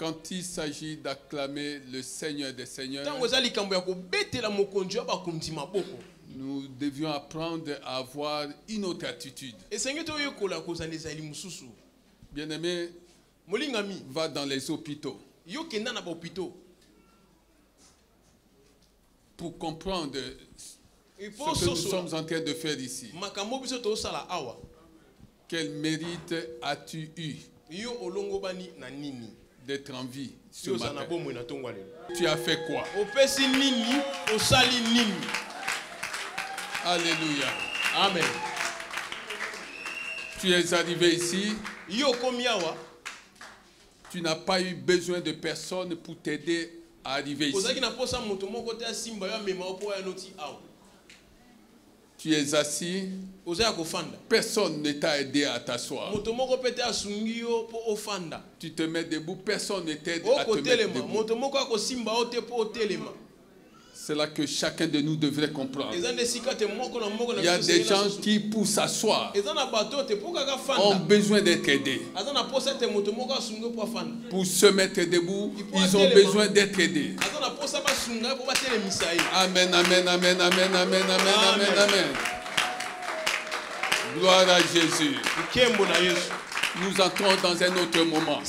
Quand il s'agit d'acclamer le Seigneur des Seigneurs, nous devions apprendre à avoir une autre attitude. Bien-aimé, va dans les hôpitaux pour comprendre ce que nous sommes en train de faire ici. Quel mérite as-tu eu d'être en vie ce matin? Tu as fait quoi? Alléluia. Amen. Tu es arrivé ici. Tu n'as pas eu besoin de personne pour t'aider à arriver ici. Tu es assis. Personne ne t'a aidé à t'asseoir. Tu te mets debout. Personne ne t'aide à te mettre debout. C'est là que chacun de nous devrait comprendre. Il y a des gens qui, pour s'asseoir, ont besoin d'être aidés. Pour se mettre debout, ils ont besoin d'être aidés. Amen, amen, amen, amen, amen, amen, amen, amen. Gloire à Jésus. Nous entrons dans un autre moment.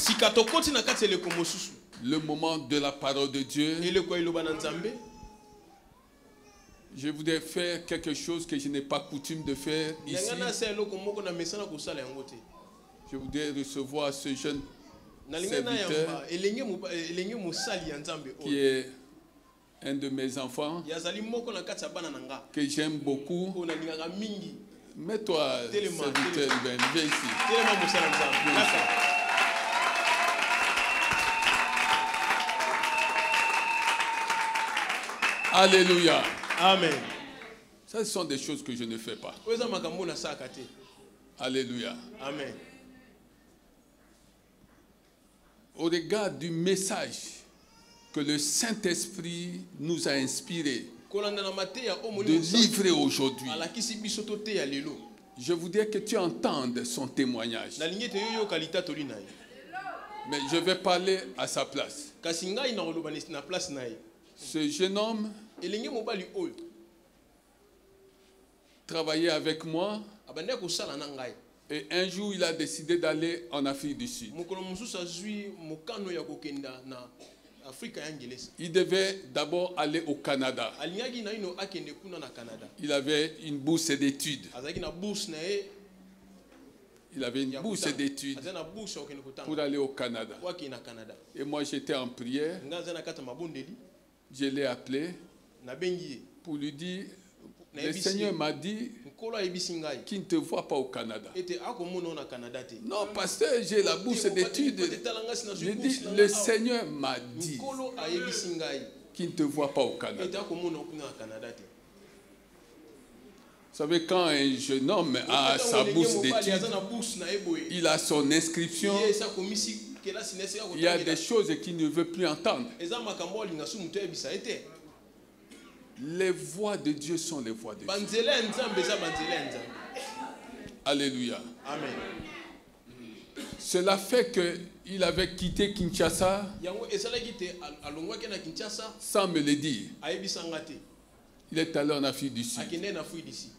Le moment de la parole de Dieu. Je voudrais faire quelque chose que je n'ai pas coutume de faire ici. Je voudrais recevoir ce jeune serviteur qui est un de mes enfants, que j'aime beaucoup. Mets-toi, serviteur, viens ici. Alléluia. Amen. Ça, ce sont des choses que je ne fais pas. Alléluia. Amen. Au regard du message que le Saint-Esprit nous a inspiré de livrer aujourd'hui, je voudrais que tu entendes son témoignage. Mais je vais parler à sa place. Ce jeune homme travaillait avec moi et un jour il a décidé d'aller en Afrique du Sud. Il devait d'abord aller au Canada. Il avait une bourse d'études. Il avait une bourse d'études pour aller au Canada. Et moi j'étais en prière. Je l'ai appelé pour lui dire, le Seigneur m'a dit qu'il ne te voit pas au Canada. Non, pasteur, j'ai la bourse d'études. Je dis, le Seigneur m'a dit qu'il ne te voit pas au Canada. Vous savez, quand un jeune homme a sa bourse d'études, il a son inscription, il y a des choses qu'il ne veut plus entendre. Les voix de Dieu sont les voix de Dieu. Alléluia. Amen. Cela fait qu'il avait quitté Kinshasa sans me le dire. Il est allé en Afrique du Sud.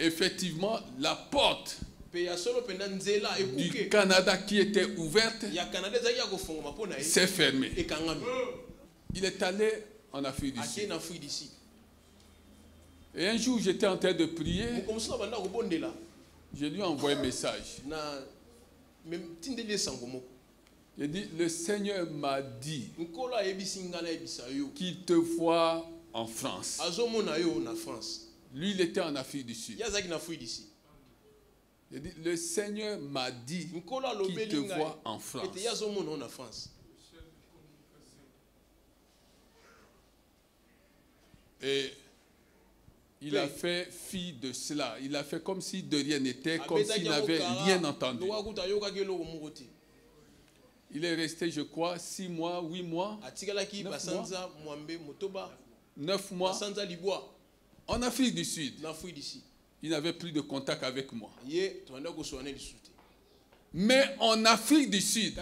Effectivement, la porte du Canada qui était ouverte s'est fermée. Il est allé en Afrique du Sud. Et un jour, j'étais en train de prier. Je lui ai envoyé un message. J'ai dit, le Seigneur m'a dit qu'il te voit en France. Lui, il était en Afrique du Sud. J'ai dit, le Seigneur m'a dit qu'il te voit en France. Et il a fait fi de cela. Il a fait comme si de rien n'était, comme s'il n'avait rien entendu. Il est resté, je crois, 6 mois, 8 mois, 9 mois en Afrique du Sud. Il n'avait plus de contact avec moi. Mais en Afrique du Sud,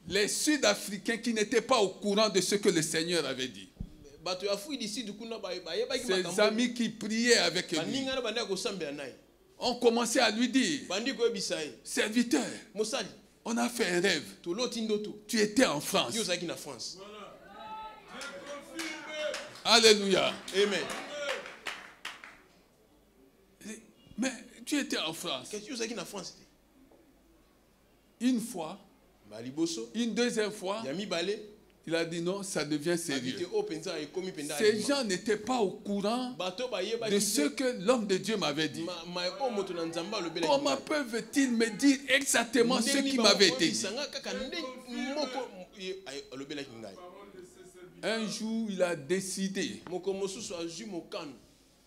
Les Sud-Africains qui n'étaient pas au courant de ce que le Seigneur avait dit. Ses amis qui priaient avec lui ont commencé à lui dire, serviteur, on a fait un rêve. Tu étais en France. Alléluia. Amen. Mais tu étais en France. Une fois, une deuxième fois, il a dit non, ça devient sérieux. Ces gens n'étaient pas au courant de ce que l'homme de Dieu m'avait dit. Comment peuvent-ils me dire exactement ce qui m'avait été dit? Un jour, il a décidé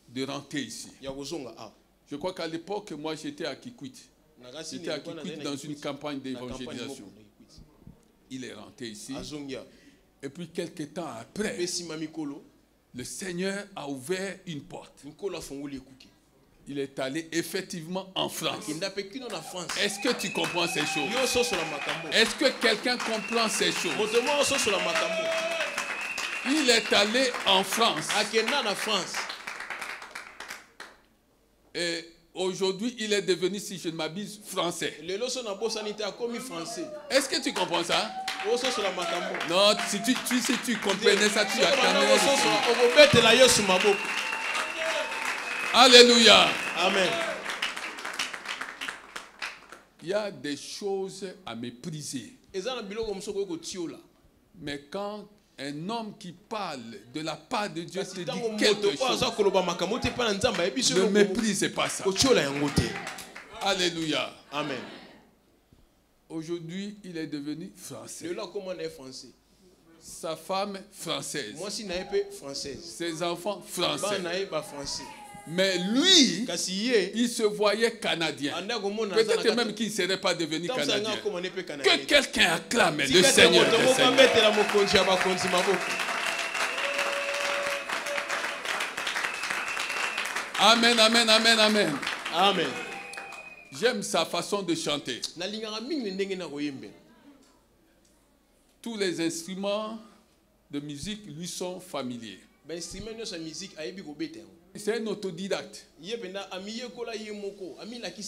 de rentrer ici. Je crois qu'à l'époque, moi j'étais à Kikwit. J'étais à Kikwit dans une campagne d'évangélisation. Il est rentré ici. Et puis quelques temps après, le Seigneur a ouvert une porte. Il est allé effectivement en France. Est-ce que tu comprends ces choses? Est-ce que quelqu'un comprend ces choses? Il est allé en France. Et aujourd'hui, il est devenu, si je ne m'abuse, français. Est-ce que tu comprends ça? Non, si tu comprenais ça, tu as calmé. Alléluia. Amen. Il y a des choses à mépriser. Mais quand un homme qui parle de la part de Dieu te dit quelque chose, ne méprisez pas ça. Alléluia. Amen. Aujourd'hui, il est devenu français. Sa femme française. Ses enfants français. Mais lui, il se voyait canadien. Peut-être même qu'il ne serait pas devenu canadien. Que quelqu'un acclame le Seigneur. Amen, amen, amen, amen. Amen. J'aime sa façon de chanter. Tous les instruments de musique lui sont familiers. C'est un autodidacte.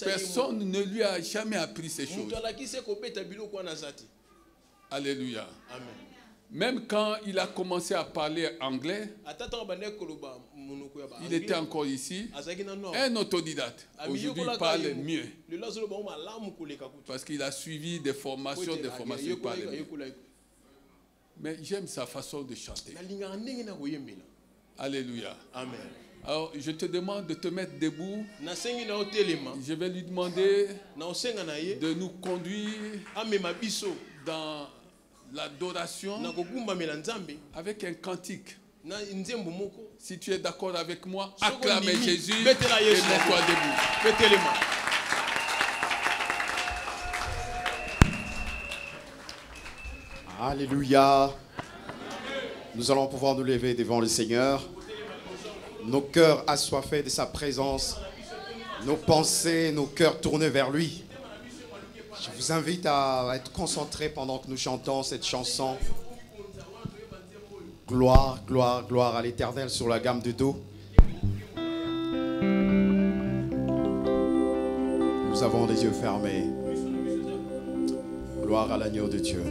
Personne ne lui a jamais appris ces choses. Alléluia. Amen. Même quand il a commencé à parler anglais, il était encore ici, un autodidacte. Aujourd'hui, il parle mieux. Parce qu'il a suivi des formations, il parle mieux. Mais j'aime sa façon de chanter. Alléluia. Amen. Alors, je te demande de te mettre debout. Je vais lui demander de nous conduire dans l'adoration avec un cantique. Si tu es d'accord avec moi, acclame Jésus et mets-toi debout. Alléluia. Nous allons pouvoir nous lever devant le Seigneur. Nos cœurs assoiffés de sa présence. Nos pensées, nos cœurs tournés vers lui. Je vous invite à être concentrés pendant que nous chantons cette chanson. Gloire, gloire, gloire à l'Éternel sur la gamme de Do. Nous avons les yeux fermés. Gloire à l'agneau de Dieu.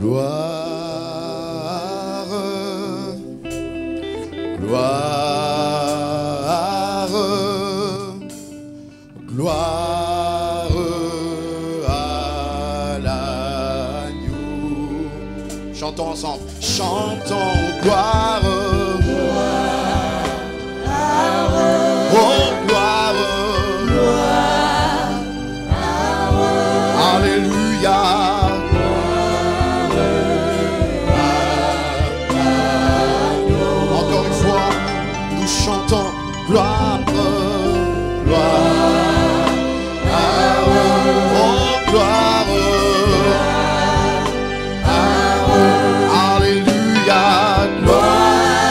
Gloire, gloire, gloire à l'agneau. Chantons ensemble. Chantons gloire, gloire, oh gloire, gloire, alléluia. Encore une fois, nous chantons gloire, gloire, oh gloire, alléluia, gloire.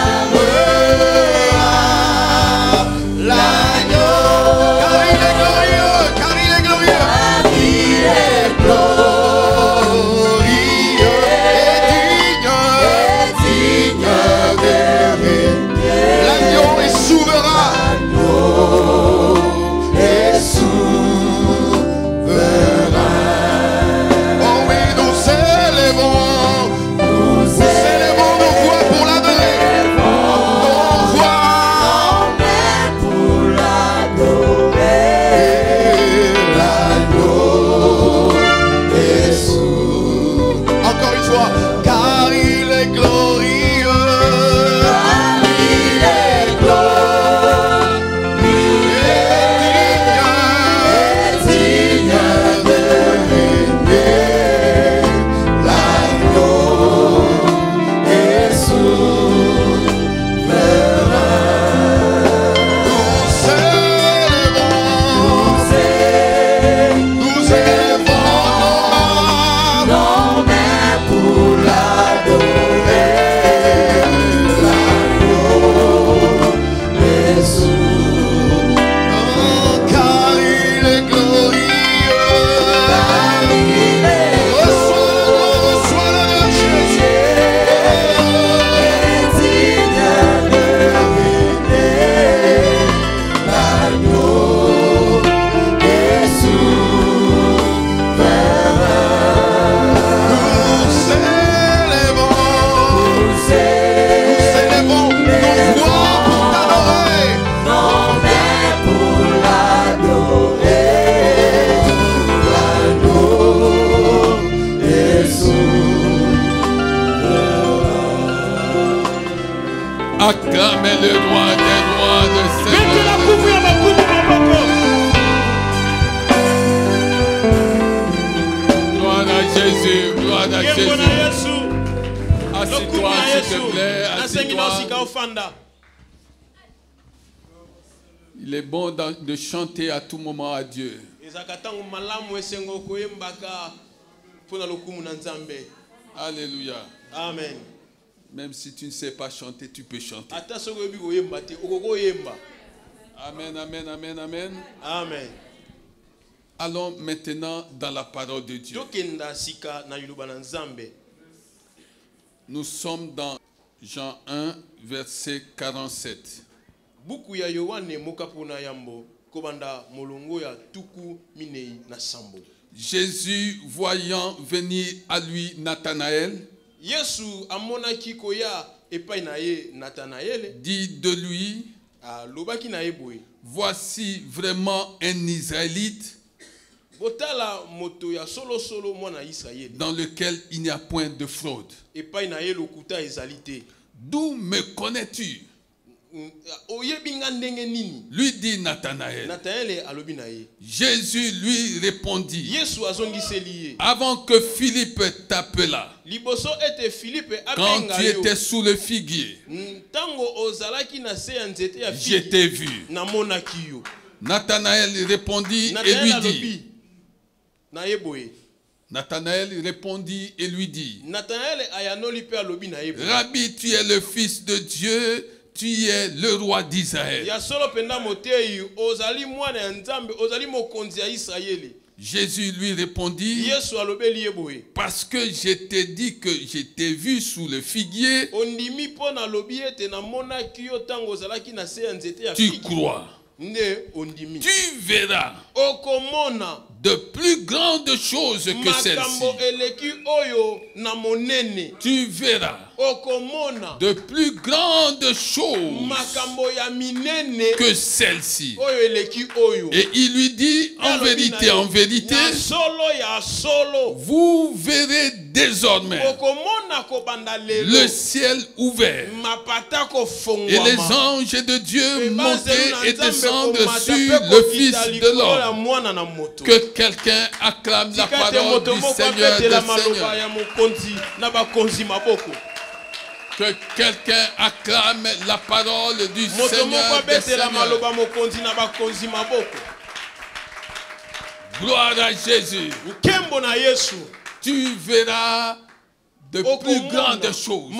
à Jésus. Assieds-toi, s'il te plaît. Assieds-toi. Il est bon de chanter à tout moment à Dieu. Alléluia. Amen. Même si tu ne sais pas chanter, tu peux chanter. Amen, amen, amen, amen. Amen. Allons maintenant dans la parole de Dieu. Nous sommes dans Jean 1, verset 47. Jésus, voyant venir à lui Nathanaël, dit de lui, voici vraiment un Israélite dans lequel il n'y a point de fraude. D'où me connais-tu? Lui dit Nathanaël. Jésus lui répondit, avant que Philippe t'appela, quand tu étais sous le figuier, je t'ai vu. Nathanaël répondit et lui dit, Nathanaël répondit et lui dit, Rabbi, tu es le Fils de Dieu, tu es le roi d'Israël. Jésus lui répondit, parce que je t'ai dit que je t'ai vu sous le figuier, tu crois. Tu verras de plus grandes choses que celle-ci. Tu verras de plus grandes choses que celle-ci. Et il lui dit, en vérité, vous verrez désormais le ciel ouvert et les anges de Dieu monter et descendre sur le Fils de l'homme. Que quelqu'un acclame la parole du Seigneur des Seigneurs. Que quelqu'un acclame la parole du Seigneur des Seigneurs. Gloire à Jésus. Tu verras de plus grandes choses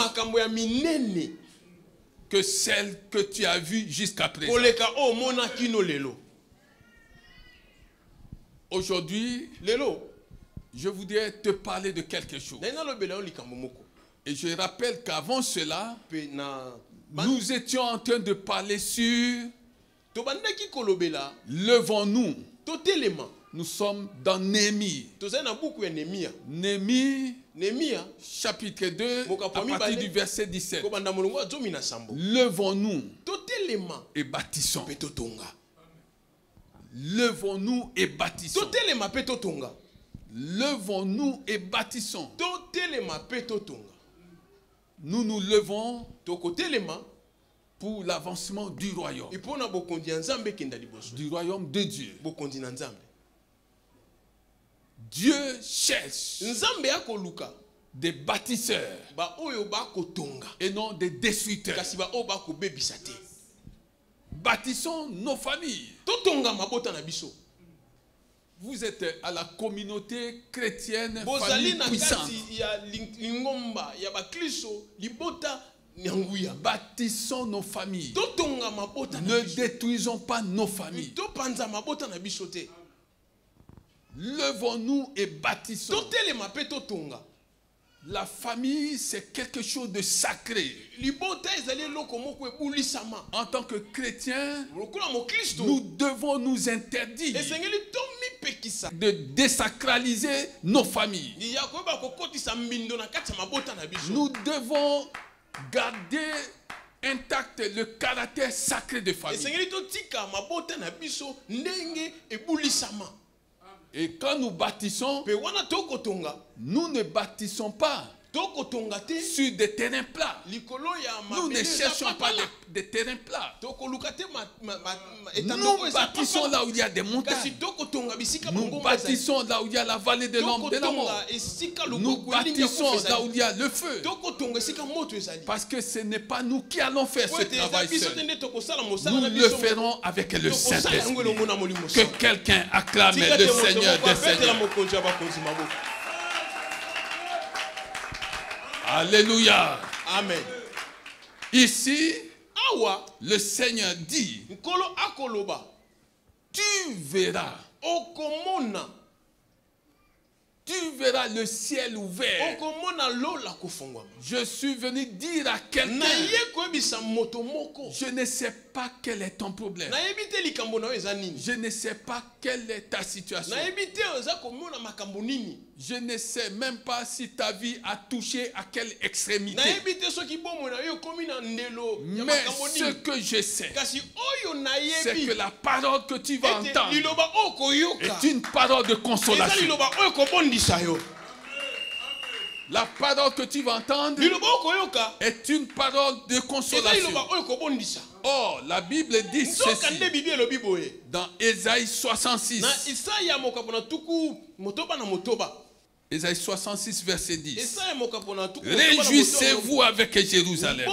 que celles que tu as vues jusqu'à présent. Aujourd'hui, je voudrais te parler de quelque chose. Et je rappelle qu'avant cela, nous étions en train de parler sur levons-nous. Nous sommes dans Néhémie. Néhémie, chapitre 2, à partir du verset 17. Levons-nous et bâtissons. Levons-nous et bâtissons. Levons-nous et bâtissons. Nous nous levons pour l'avancement du royaume. Du royaume de Dieu. Dieu cherche des bâtisseurs et non des destructeurs. Bâtissons nos familles. Vous êtes à la communauté chrétienne famille puissante. Bâtissons nos familles. Ne détruisons pas nos familles. Levons-nous et bâtissons. La famille, c'est quelque chose de sacré. En tant que chrétiens, nous devons nous interdire de désacraliser nos familles. Nous devons garder intact le caractère sacré de famille. Et quand nous bâtissons, nous ne bâtissons pas sur des terrains plats. Nous ne cherchons pas des terrains plats. Nous bâtissons là où il y a des montagnes. Nous bâtissons là où il y a la vallée de l'ombre de la mort. Nous bâtissons là où il y a le feu. Parce que ce n'est pas nous qui allons faire ce travail seul. Nous le ferons avec le Saint-Esprit. Que quelqu'un acclame le Seigneur des Seigneurs. Alléluia. Amen. Ici, le Seigneur dit, tu verras. Tu verras le ciel ouvert. Je suis venu dire à quelqu'un, je ne sais pas quel est ton problème. Je ne sais pas quelle est ta situation. Je ne sais même pas si ta vie a touché à quelle extrémité. Mais ce que je sais, c'est que la parole que tu vas entendre est une parole de consolation. La parole que tu vas entendre est une parole de consolation. Or, la Bible dit ceci dans Ésaïe 66. Ésaïe 66, verset 10. Réjouissez-vous avec Jérusalem.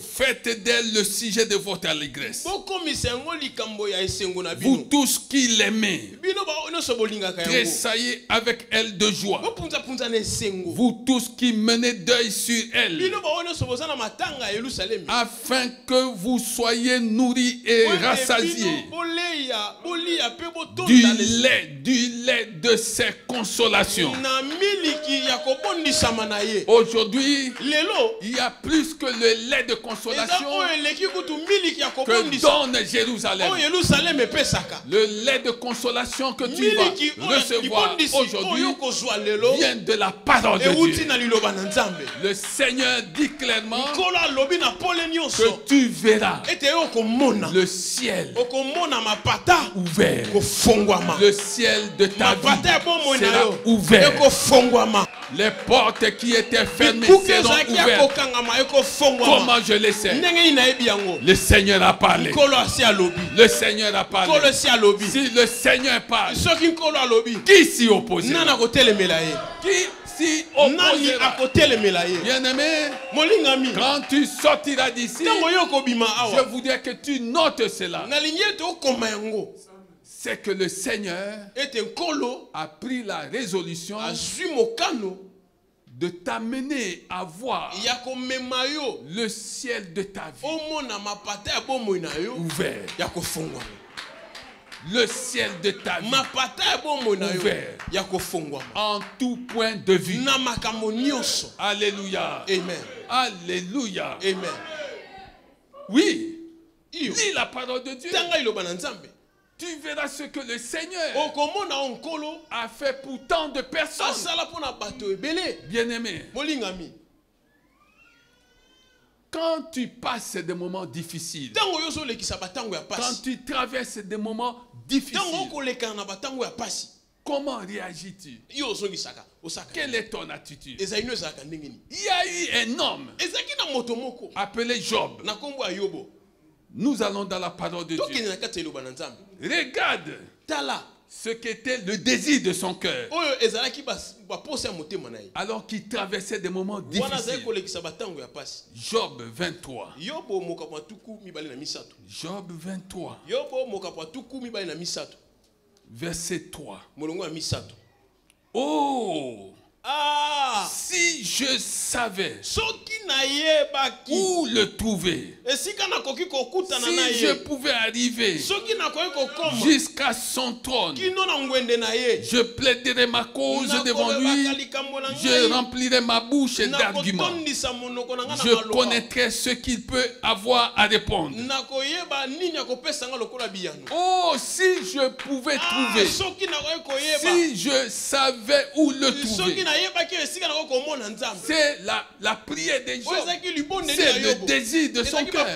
Faites d'elle le sujet de votre allégresse. Vous tous qui l'aimez, tressaillez avec elle de joie. Vous tous qui menez deuil sur elle, afin que vous soyez nourris et rassasiés du lait de ses consolation. Aujourd'hui, il y a plus que le lait de consolation que donne Jérusalem. Le lait de consolation que tu vas recevoir aujourd'hui vient de la parole de Dieu. Le Seigneur dit clairement que tu verras le ciel ouvert. Le ciel de ta vie sera ouvert. Les portes qui étaient fermées seront ouvertes. Comment je le sais? Le Seigneur a parlé. Le Seigneur a parlé. Si le Seigneur parle, qui s'y opposera? Qui s'y opposera? Bien-aimé, quand tu sortiras d'ici, je voudrais que tu notes cela. C'est que le Seigneur a pris la résolution de t'amener à voir le ciel de ta vie ouvert. Le ciel de ta vie ouvert en tout point de vue. Alléluia. Amen. Alléluia. Amen. Oui. Lis la parole de Dieu. Tu verras ce que le Seigneur a fait pour tant de personnes. Bien-aimé, quand tu passes des moments difficiles, quand tu traverses des moments difficiles, comment réagis-tu? Quelle est ton attitude? Il y a eu un homme appelé Job. Nous allons dans la parole de Dieu. Regarde ce qu'était le désir de son cœur alors qu'il traversait des moments difficiles. Job 23. Job 23. Verset 3. Oh! Si je savais où le trouver, si je pouvais arriver jusqu'à son trône, je plaiderais ma cause devant lui, je remplirais ma bouche d'arguments, je connaîtrais ce qu'il peut avoir à répondre. Oh, si je pouvais trouver, si je savais où le trouver. C'est la prière de Job. C'est le désir de son cœur.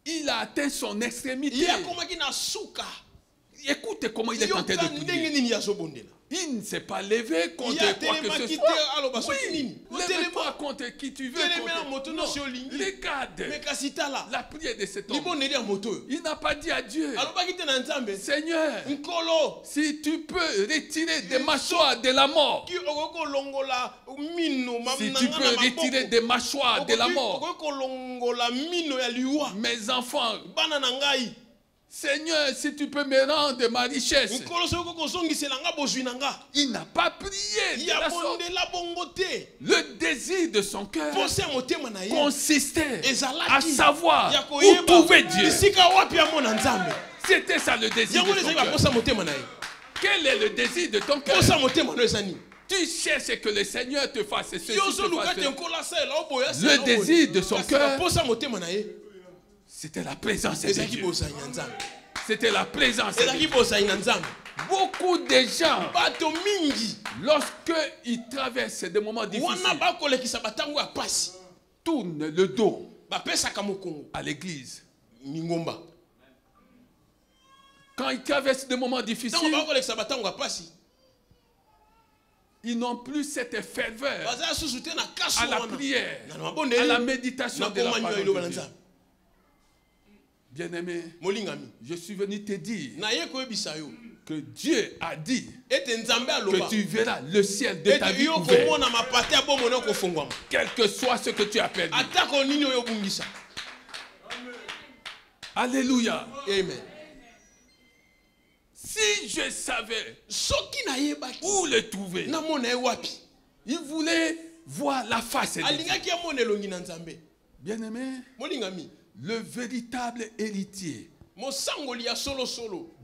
Il a atteint son extrémité. Écoute comment il est en train de prier. Il ne s'est pas levé contre quoi que ce soit. Oui, lève-toi contre qui tu veux. Non, regarde la prière de cet homme. Il n'a pas dit à Dieu, Seigneur, si tu peux retirer des mâchoires de la mort, si tu peux retirer des mâchoires de la mort, mes enfants, Seigneur, si tu peux me rendre ma richesse. Il n'a pas prié de la sorte. Le désir de son cœur consistait à savoir où trouver Dieu. C'était ça le désir de son cœur. Quel est le désir de ton cœur? Tu cherches que le Seigneur te fasse ceci, le désir de son cœur, c'était la présence de Dieu. C'était la présence de Dieu. Beaucoup de gens, lorsqu'ils traversent des moments difficiles, tournent le dos à l'église. Quand ils traversent des moments difficiles, ils n'ont plus cette ferveur à la prière, à la méditation de la parole de Dieu. Bien-aimé, je suis venu te dire que Dieu a dit que tu verras le ciel de ta vie ouvert, quel que soit ce que tu as perdu. Alléluia. Amen. Si je savais où le trouver, il voulait voir la face de Dieu. Bien-aimé, le véritable héritier,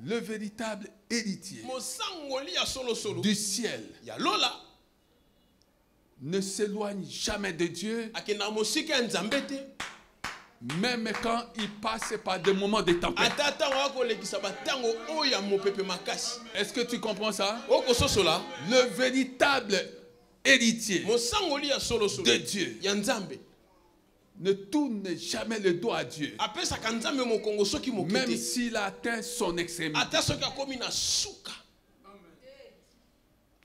le véritable héritier du ciel ne s'éloigne jamais de Dieu, même quand il passe par des moments de tempête. Est-ce que tu comprends ça? Le véritable héritier de Dieu ne tourne jamais le dos à Dieu, même s'il atteint son extrémité.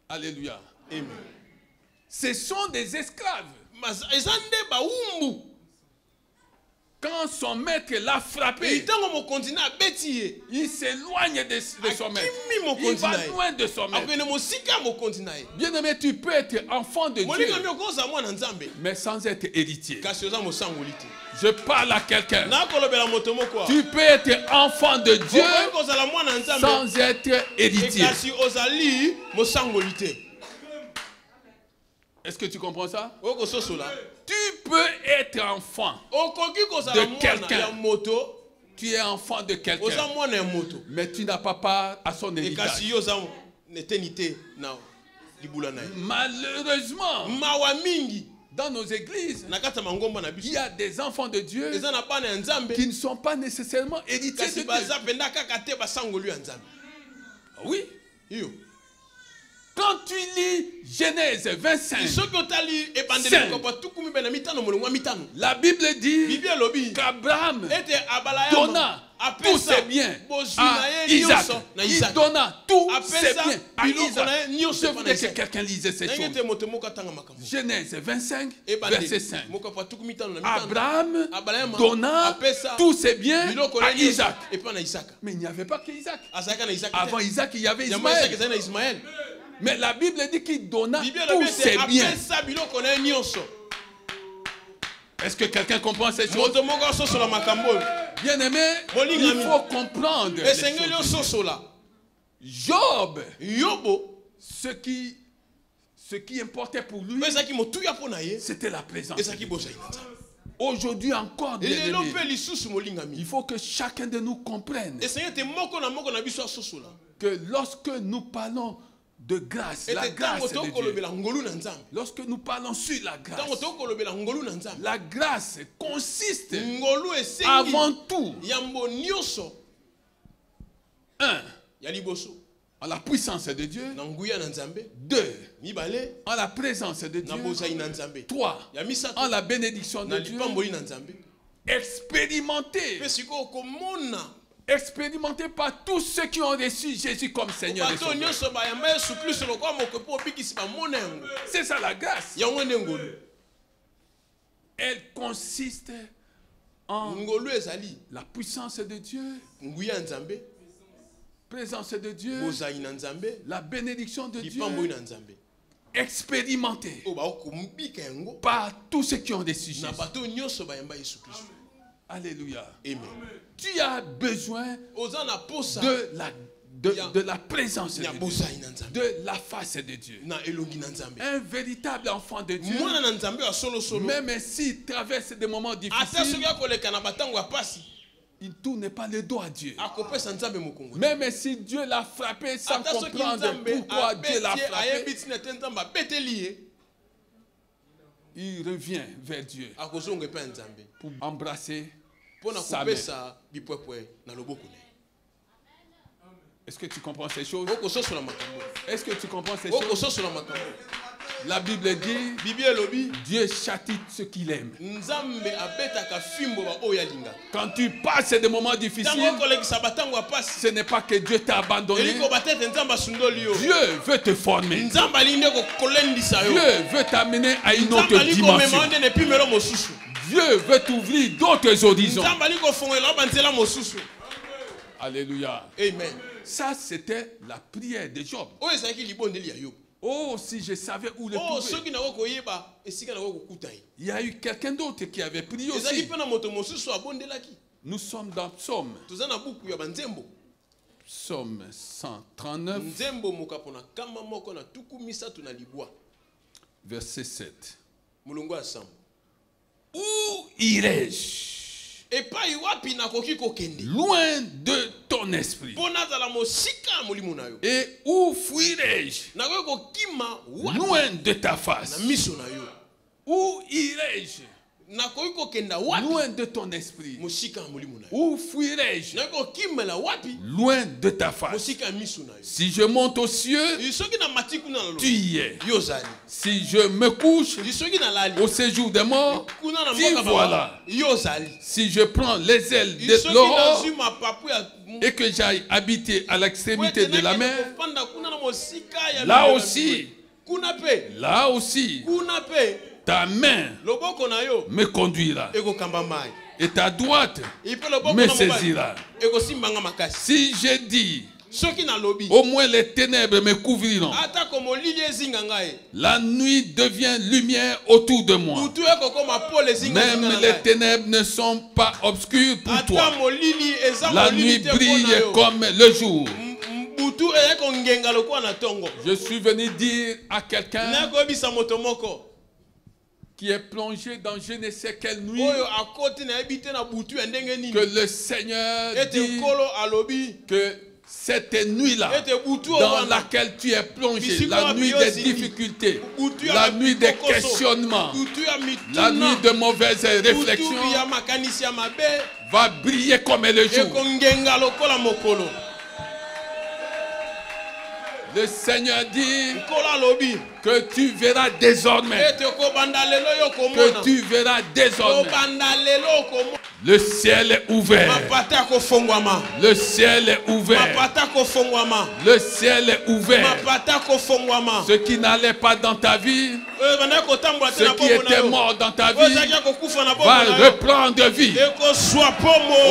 Alléluia. Amen. Ce sont des esclaves. Quand son maître l'a frappé, il s'éloigne de son maître. Il va loin de son maître. Bien-aimé, tu peux être enfant de Dieu, mais sans être héritier. Je parle à quelqu'un. Tu peux être enfant de Dieu sans être héritier. Est-ce que tu comprends ça? Tu peux être enfant de quelqu'un. Tu es enfant de quelqu'un, mais tu n'as pas part à son héritage. Malheureusement, dans nos églises, il y a des enfants de Dieu qui ne sont pas nécessairement héritiers de Dieu. Oui. Quand tu lis Genèse 25, la Bible dit qu'Abraham donna tous ses biens à Isaac. Il donna tous ses biens à Isaac. Je voudrais que quelqu'un lise ces choses. Genèse 25, verset 5. Abraham donna tous ses biens à Isaac. Mais il n'y avait pas qu'Isaac. Avant Isaac, il y avait Ismaël. Mais la Bible dit qu'il donna tous ses biens. Est-ce que quelqu'un comprend ces choses? Bien-aimé, il faut comprendre Job, ce qui importait pour lui, c'était la présence. Aujourd'hui encore, il faut que chacun de nous comprenne que lorsque nous parlons de grâce, la grâce de Dieu. Lorsque nous parlons sur la grâce consiste avant tout, en la puissance de Dieu, 2, en la présence de Dieu, 3, en la bénédiction de Dieu, expérimenter expérimenté par tous ceux qui ont reçu Jésus comme Seigneur et Sauveur. C'est ça la grâce. Elle consiste en la puissance de Dieu, présence de Dieu, la bénédiction de Dieu, expérimentée par tous ceux qui ont reçu Jésus. Alléluia. Amen. Tu as besoin de la présence de Dieu, de la face de Dieu. Un véritable enfant de Dieu, même s'il traverse des moments difficiles, il ne tourne pas le dos à Dieu. Même si Dieu l'a frappé sans comprendre pourquoi Dieu l'a frappé, il revient vers Dieu pour embrasser sa main. Est-ce que tu comprends ces choses? Est-ce que tu comprends ces choses? La Bible dit, Dieu châtie ce qu'il aime. Quand tu passes des moments difficiles, ce n'est pas que Dieu t'a abandonné. Dieu veut te former. Dieu veut t'amener à une autre dimension. Dieu veut t'ouvrir d'autres horizons. Alléluia. Amen. Ça, c'était la prière de Job. Oh, si je savais où le trouver. Il y a eu quelqu'un d'autre qui avait prié aussi. Nous sommes dans Psaume. Psaume 139. Verset 7. Où irai-je? Loin de ton esprit. Et où fuirai-je? Loin de ta face. Où irai-je? Loin de ton esprit. Où fuirai-je? Loin de ta face. Si je monte aux cieux, tu y es. Si je me couche au séjour des morts, tu voilà. Si je prends les ailes de l'aurore et que j'aille habiter à l'extrémité de la mer, là aussi, ta main me conduira et ta droite me saisira. Si je dis, au moins les ténèbres me couvriront, la nuit devient lumière autour de moi. Même les ténèbres ne sont pas obscures pour toi. La nuit brille comme le jour. Je suis venu dire à quelqu'un qui est plongé dans je ne sais quelle nuit que le Seigneur dit que cette nuit-là dans laquelle tu es plongé, la nuit des difficultés, la nuit des questionnements, la nuit de mauvaises réflexions, va briller comme le jour. Le Seigneur dit que tu verras désormais. Que tu verras désormais. Le ciel est ouvert. Le ciel est ouvert. Le ciel est ouvert. Ce qui n'allait pas dans ta vie, ce qui était mort dans ta vie, va reprendre vie.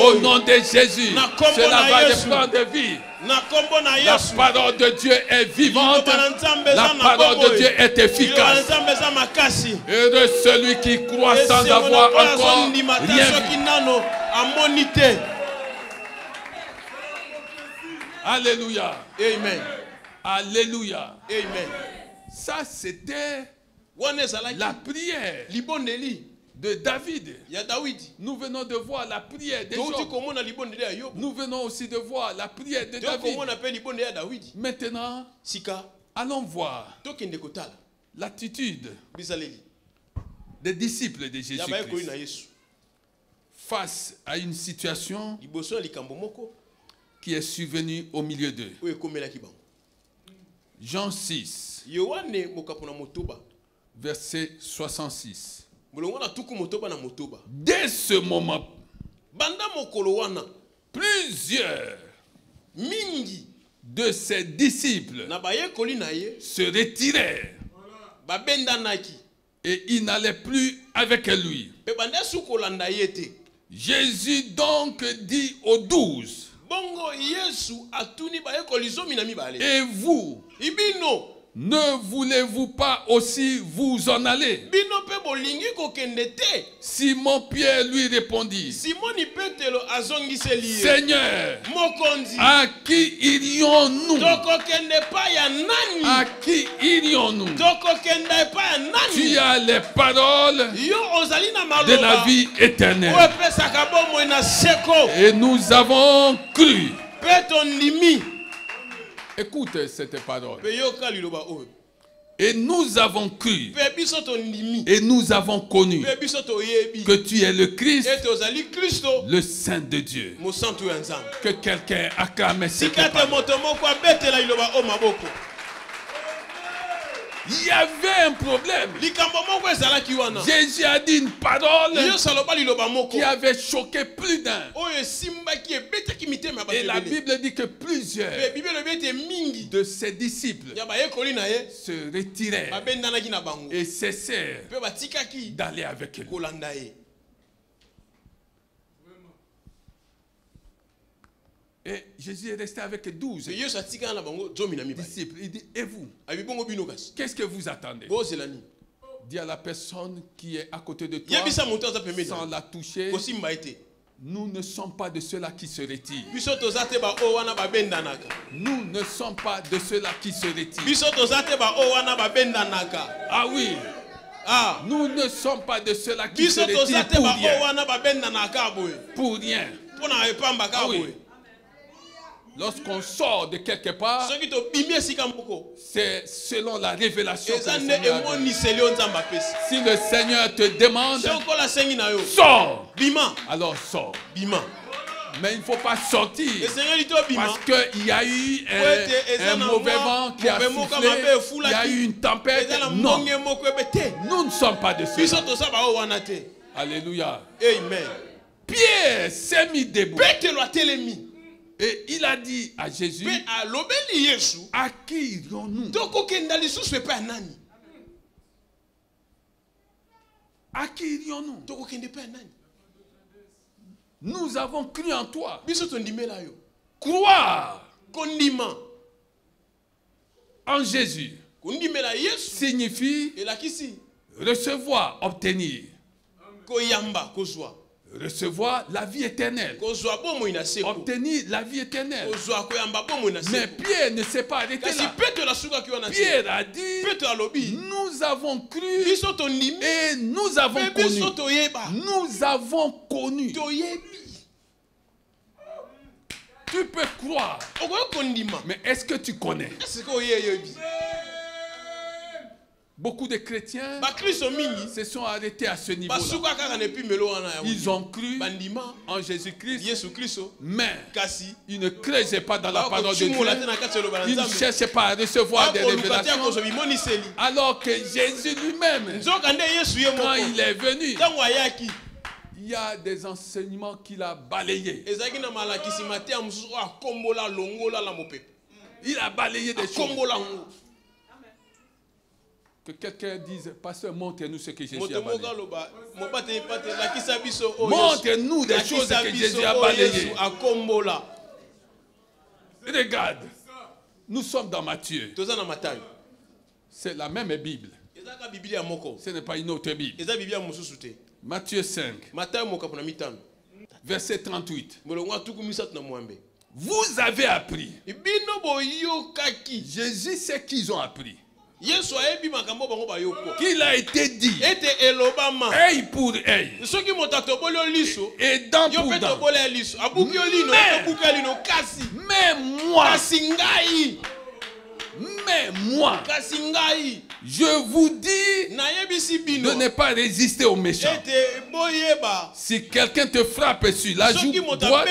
Au nom de Jésus, cela va reprendre vie. La parole de Dieu est vivante. La parole de Dieu est efficace. Heureux celui qui croit sans avoir encore rien vu. Alléluia. Amen. Alléluia. Amen. Ça, c'était la prière de David. Nous venons de voir la prière de Job. Nous venons aussi de voir la prière de David. Maintenant, allons voir l'attitude des disciples de Jésus-Christ face à une situation qui est survenue au milieu d'eux. Jean 6, verset 66. Dès ce moment, plusieurs de ses disciples se retirèrent et ils n'allaient plus avec lui. Jésus donc dit aux 12, et vous, ne voulez-vous pas aussi vous en aller? Simon-Pierre lui répondit, Seigneur, à qui irions-nous? À qui irions-nous? Tu as les paroles de la vie éternelle. Et nous avons cru. Écoute cette parole. Et nous avons cru. Et nous avons connu que tu es le Christ, le Saint de Dieu. Que quelqu'un acclame cette parole. Il y avait un problème. Jésus a dit une parole qui avait choqué plus d'un. Et la Bible dit que plusieurs de ses disciples se retirèrent et cessèrent d'aller avec lui. Et Jésus est resté avec 12 disciples. Il dit, et vous? Qu'est-ce que vous attendez? Dis à la personne qui est à côté de toi, sans la toucher, nous ne sommes pas de ceux-là qui se retirent. Nous ne sommes pas de ceux-là qui se retirent. Ah oui. Nous ne sommes pas de ceux-là qui se retirent pour rien. Ah oui. Lorsqu'on sort de quelque part, c'est selon la révélation que le Seigneur a donnée. Si le Seigneur te demande, sors, alors sors. Mais il ne faut pas sortir parce qu'il y a eu un mauvais vent qui a soufflé, il y a eu une tempête. Non, nous ne sommes pas de ceux-là. Alléluia. Amen. Pierre s'est mis debout. Et il a dit à Jésus, à qui irions-nous? À qui irions-nous? Nous avons cru en toi. Croire en Jésus signifie recevoir, obtenir. Recevoir la vie éternelle. Obtenir la vie éternelle. Mais Pierre ne s'est pas arrêté là. Pierre a dit, nous avons cru et nous avons connu. Nous avons connu. Tu peux croire. Mais est-ce que tu connais? Beaucoup de chrétiens se sont arrêtés à ce niveau-là. Ils ont cru en Jésus-Christ, mais ils ne creusaient pas dans la parole de Dieu. Ils ne cherchaient pas à recevoir des révélations. Alors que Jésus lui-même, quand il est venu, il y a des enseignements qu'il a balayés. Il a balayé des choses. Que quelqu'un dise, pasteur, montre-nous ce que Jésus a balayé. Montre-nous des choses que Jésus a balayées. Regarde, nous sommes dans Matthieu. C'est la même Bible. Ce n'est pas une autre Bible. Matthieu 5, verset 38. Vous avez appris. Jésus sait qu'ils ont appris. Qu'il a été dit œil pour œil et dent pour dent. Mais moi, je vous dis de ne pas résister aux méchants. Si quelqu'un te frappe sur la joue droite,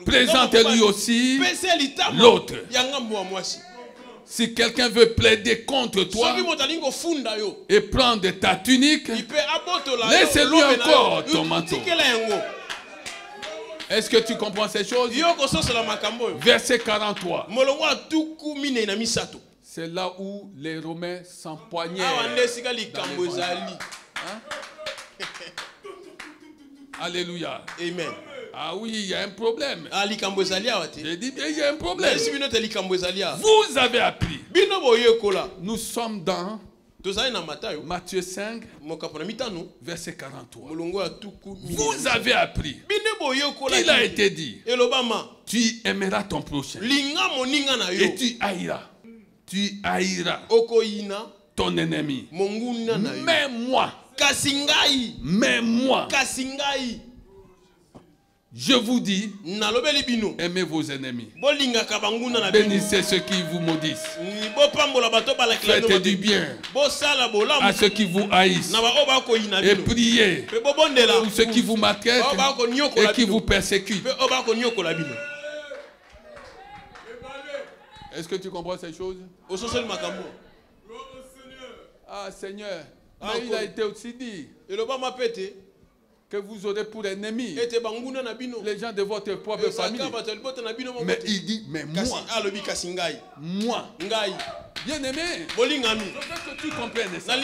présente-lui aussi l'autre. Si quelqu'un veut plaider contre toi et prendre ta tunique, laisse-lui encore ton manteau. Est-ce que tu comprends ces choses? Verset 43. C'est là où les Romains s'empoignaient. Hein? Alléluia. Amen. Ah oui, il y a un problème. J'ai dit bien, il y a un problème. Vous avez appris. Nous sommes dans Matthieu 5, verset 43. Vous avez appris. Il a été dit, tu aimeras ton prochain et tu haïras. Tu haïras ton ennemi. Mais moi, je vous dis, aimez vos ennemis. Bénissez ceux qui vous maudissent. Faites du bien à ceux qui vous haïssent. Et priez pour ceux qui vous maltraitent et qui vous persécutent. Est-ce que tu comprends ces choses? Ah Seigneur, mais il a été aussi dit que vous aurez pour ennemis les gens de votre propre famille. Mais il dit, mais moi, bien aimé, je veux que tu comprennes ça.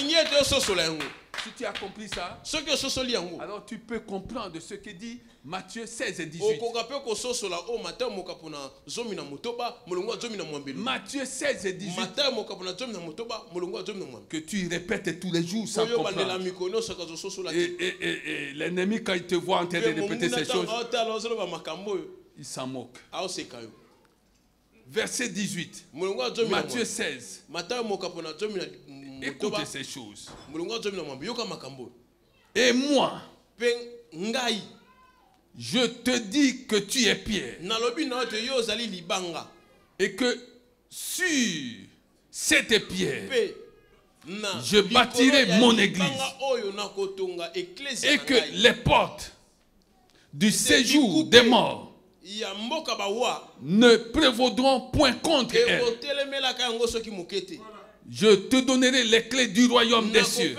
Si tu as compris ça, alors tu peux comprendre ce que dit Matthieu 16 et 18. Matthieu 16 et 18. Que tu répètes tous les jours sans comprendre. Et l'ennemi, quand il te voit en train de répéter ces choses, il s'en moque. Verset 18. Matthieu 16. Écoutez ces choses. Et moi, je te dis que tu es Pierre. Et que sur cette pierre, je bâtirai mon église. Et que les portes du séjour des morts ne prévaudront point contre elle. Je te donnerai les clés du royaume des cieux.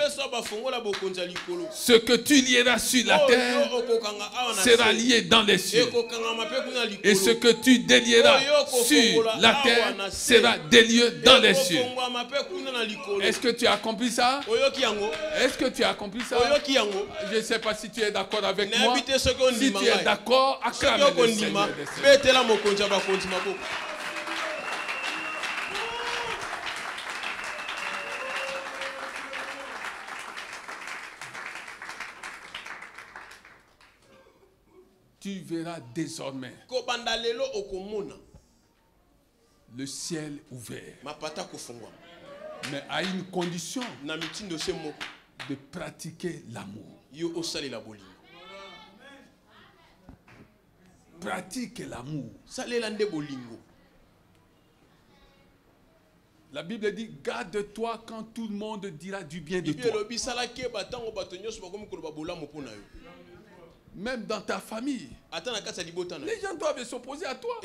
Ce que tu lieras sur la terre sera lié dans les cieux. Et ce que tu délieras sur la terre sera délié dans les cieux. Est-ce que tu as compris ça? Est-ce que tu as compris ça? Je ne sais pas si tu es d'accord avec moi. Si tu es d'accord, acclame le Seigneur des Seigneurs. Tu verras désormais le ciel ouvert. Mais à une condition de pratiquer l'amour. Pratique l'amour. La Bible dit, garde-toi quand tout le monde dira du bien de toi. Même dans ta famille, les gens doivent s'opposer à toi.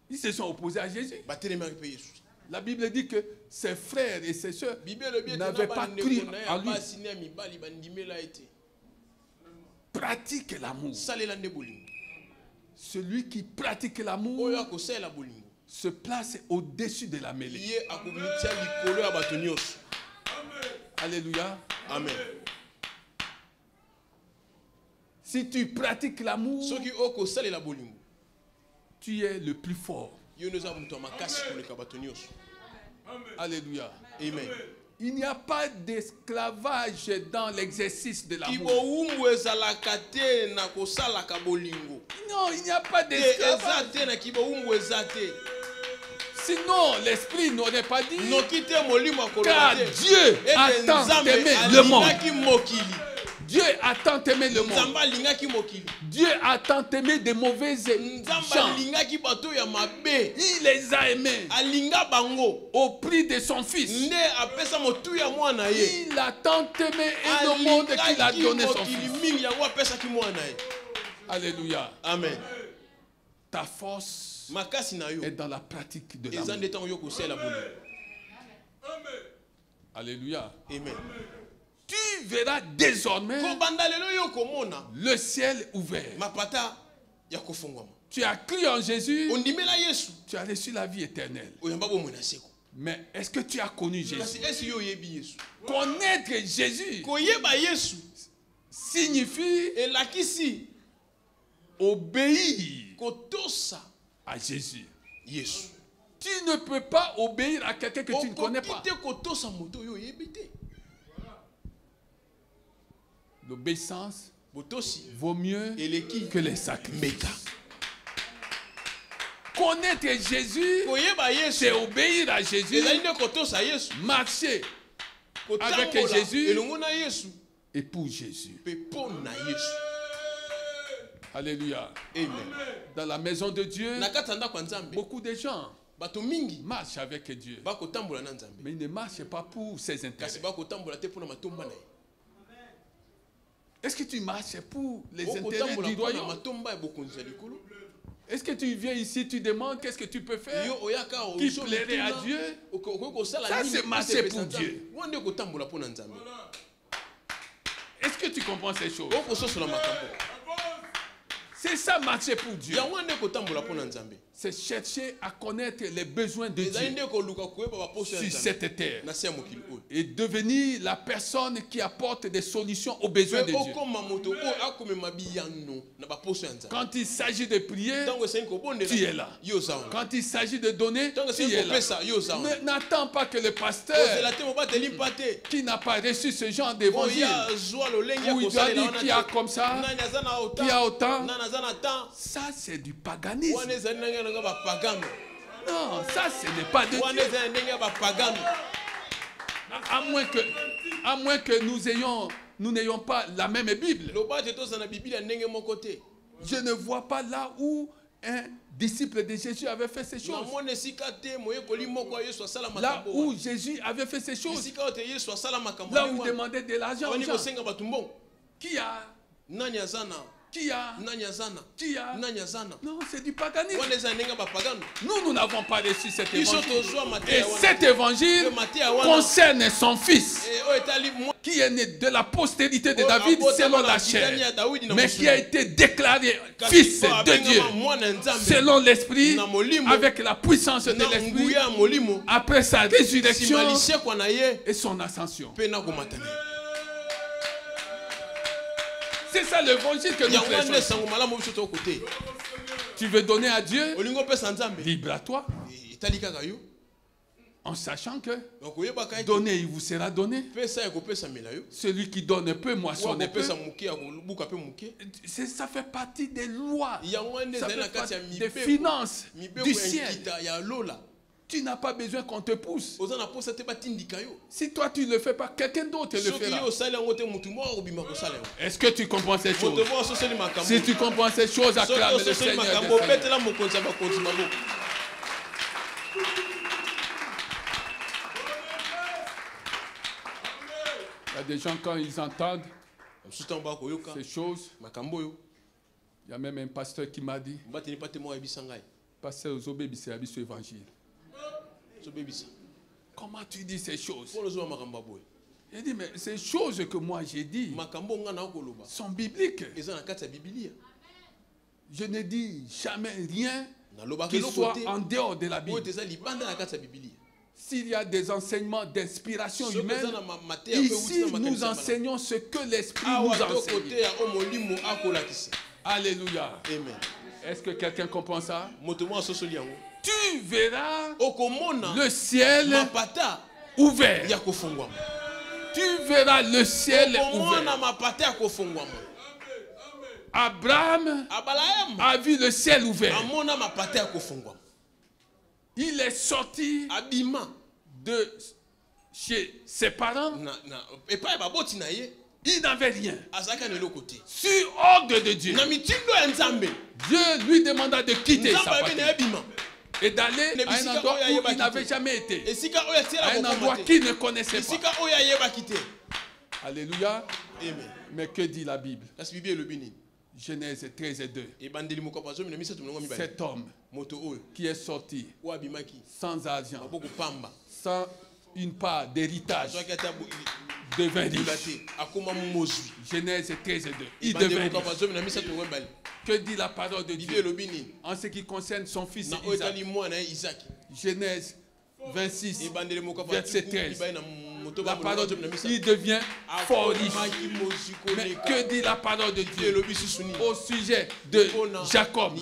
Ils se sont opposés à Jésus. La Bible dit que ses frères et ses soeurs n'avaient pas cru en lui. Pratique l'amour. Celui qui pratique l'amour se place au-dessus de la mêlée. Alléluia. Amen. Si tu pratiques l'amour, tu es le plus fort. Alléluia. Amen. Il n'y a pas d'esclavage dans l'exercice de l'amour. Non, il n'y a pas d'esclavage. Sinon, l'Esprit n'aurait pas dit, car Dieu a tant aimé le monde. Dieu a tant aimé le monde. Dieu a tant aimé des mauvaises gens. Il les a aimés au prix de son fils. Il a tant aimé le monde qu'il a donné son fils. Alléluia. Amen. Ta force est dans la pratique de l'amour. Alléluia. Amen. Tu verras désormais le ciel ouvert. Tu as cru en Jésus, tu as reçu la vie éternelle. Mais est-ce que tu as connu Jésus? Connaître Jésus signifie obéir à Jésus. Tu ne peux pas obéir à quelqu'un que tu ne connais pas. L'obéissance vaut mieux que les sacrifices. Connaître Jésus, c'est obéir à Jésus, marcher avec Jésus et pour Jésus. Alléluia. Amen. Dans la maison de Dieu, beaucoup de gens marchent avec Dieu, mais ils ne marchent pas pour ses intérêts. Est-ce que tu marches pour les intérêts du royaume? Est-ce que tu viens ici, tu demandes qu'est-ce que tu peux faire qui plairait à Dieu? Ça, c'est marcher pour Dieu. Est-ce que tu comprends ces choses? C'est ça, marcher pour Dieu. C'est chercher à connaître les besoins de Dieu sur cette terre et devenir la personne qui apporte des solutions aux besoins de Dieu. Quand il s'agit de prier, tu es là. Quand il s'agit de donner, tu es là. N'attends pas que le pasteur qui n'a pas reçu ce genre d'évangile, où il doit dire qu'il y a comme ça, qu'il y a autant, ça c'est du paganisme. Non, ça ce n'est pas de Dieu. À moins que nous n'ayons pas la même Bible. Je ne vois pas là où un disciple de Jésus avait fait ces choses. Là où Jésus avait fait ces choses. Là où il demandait de l'argent aux gens. Qui a? Qui a? Non, c'est du paganisme. Nous n'avons pas reçu cet évangile. Et cet évangile concerne son fils, qui est né de la postérité de David selon la chair, mais qui a été déclaré fils de Dieu selon l'esprit, avec la puissance de l'esprit, après sa résurrection et son ascension. C'est ça l'évangile que nous prêchons. Tu veux donner à Dieu, libre à toi, en sachant que donner, il vous sera donné. Celui qui donne peu, moissonne peu. Ça fait partie des lois, ça fait partie des finances du ciel. Tu n'as pas besoin qu'on te pousse. Si toi tu ne le fais pas, quelqu'un d'autre le fera. Est-ce que tu comprends ces choses? Si tu comprends ces choses, acclame le Seigneur. Il y a des gens, quand ils entendent ces choses, il y a même un pasteur qui m'a dit, pasteur Zobé, c'est l'évangile. Comment tu dis ces choses? Il dit, mais ces choses que moi j'ai dit sont bibliques. Je ne dis jamais rien qui soit en dehors de la Bible. S'il y a des enseignements d'inspiration humaine, ici nous enseignons ce que l'Esprit nous enseigne. Alléluia. Est-ce que quelqu'un comprend ça? Tu verras le ciel ouvert. Tu verras le ciel ouvert. Abraham a vu le ciel ouvert. Il est sorti de chez ses parents. Il n'avait rien. Sur ordre de Dieu, Dieu lui demanda de quitter sa patrie et d'aller à un endroit où il n'avait jamais été, à un endroit qu'il ne connaissait pas. Alléluia. Mais que dit la Bible? Genèse 13 et 2. Cet homme qui est sorti sans argent, sans une part d'héritage, devint riche. Genèse 13:2. Il devint riche. Que dit la parole de Dieu en ce qui concerne son fils Isaac? Genèse 26, verset 13. La parole de Dieu, il devient fort riche. Mais que dit la parole de Dieu au sujet de Jacob,